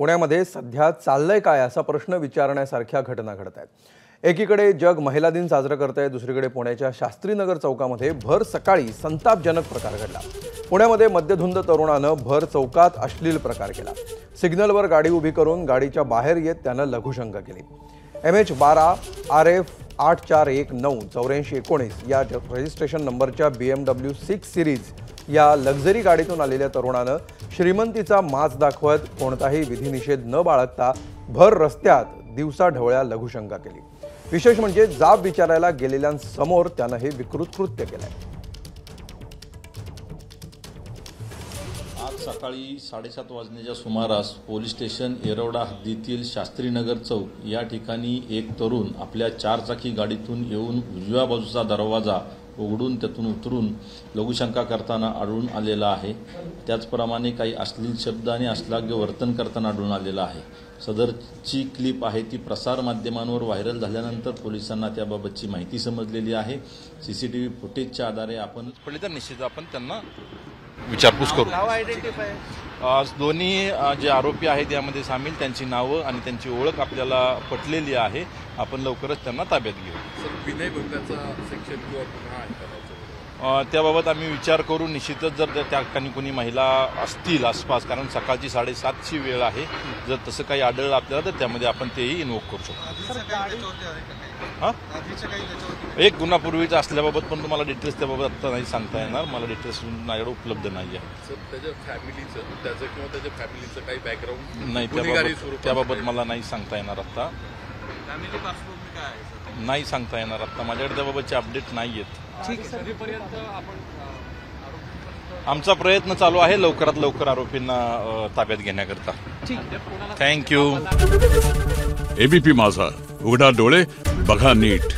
पुण्यामध्ये सध्या चाललंय काय असा प्रश्न विचारण्यासारख्या घटना घडत आहेत। एकीकडे जग महिला दिन साजरा करतंय, दुसरीकडे पुण्याच्या शास्त्रीनगर चौकामध्ये भर सकाळी संतापजनक प्रकार घडला। पुण्यामध्ये मध्यधुंद तरुणानं भर चौकात अश्लील प्रकार केला। सिग्नलवर गाडी उभी करून गाडीच्या बाहेर येत त्यानं लघुशंका केली। MH12 RF 84198419 या रजिस्ट्रेशन नंबरच्या BMW 6 सिरीज या लक्झरी गाडीतून आलेल्या तरुणानं श्रीमंतीचा माज दाखवत कोणताही विधिनिषेध न बाळगता भर रस्त्यात दिवसाढवळ्या लघुशंका केली। विशेष म्हणजे जाब विचारायला गेलेल्यांसमोर त्यानं हे विकृत कृत्य केलंय। आज सकाळी 7:30 वाजण्याच्या सुमारास पोलीस स्टेशन येरवडा हद्दीतील शास्त्रीनगर चौक या ठिकाणी एक तरुण आपल्या 4 चाकी गाडीतून येऊन उजव्या बाजूचा दरवाजा उघडून त्यातून उतरून लघुशंका करताना आढळून आलेला आहे। त्याचप्रमाणे काही अश्लील शब्द आणि अश्लाघ्य वर्तन करताना आढळून आलेला आहे। सदरची क्लिप आहे ती प्रसार माध्यमांवर व्हायरल झाल्यानंतर पोलिसांना त्याबाबतची माहिती समजलेली आहे। CCTV फुटेजच्या आधारे आपण निश्चित आपण त्यांना विचारपूस करू। दोन्ही जे आरोपी आहेत यामध्ये सामील त्यांची नावं आणि त्यांची ओळख आपल्याला पटलेली आहे। आपण लवकरच त्यांना ताब्यात घेऊ। विनय भंगाचा सेक्शन किंवा गुन्हा आहे का त्याबाबत आम्ही विचार करू। निश्चितच जर त्या ठिकाणी कोणी महिला असतील आसपास, कारण सकाळची 7:30ची वेळ आहे, जर तसं काही आढळलं आपल्याला तर त्यामध्ये आपण तेही इन्व्होक करू शकतो। एक गुन्हा पूर्वीचा असल्याबाबत पण तुम्हाला डिटेल्स त्याबाबत आता नाही सांगता येणार, मला डिटेल्स माझ्याकडे उपलब्ध नाही आहे। सर त्याच्या फॅमिलीचं त्याचं किंवा त्याच्या फॅमिलीचं काही बॅकग्राऊंड नाही, त्याबाबत मला नाही सांगता येणार आता, फॅमिली पार्श्वभूमी काय आहे नाही सांगता येणार आता, माझ्याकडे त्याबाबतचे अपडेट नाही आहेत। ठीक आहे, कधीपर्यंत आपण आमचा प्रयत्न चालू आहे लवकरात लवकर आरोपींना ताब्यात घेण्याकरता। थँक्यू। ABP माझा, उघडा डोळे बघा नीट।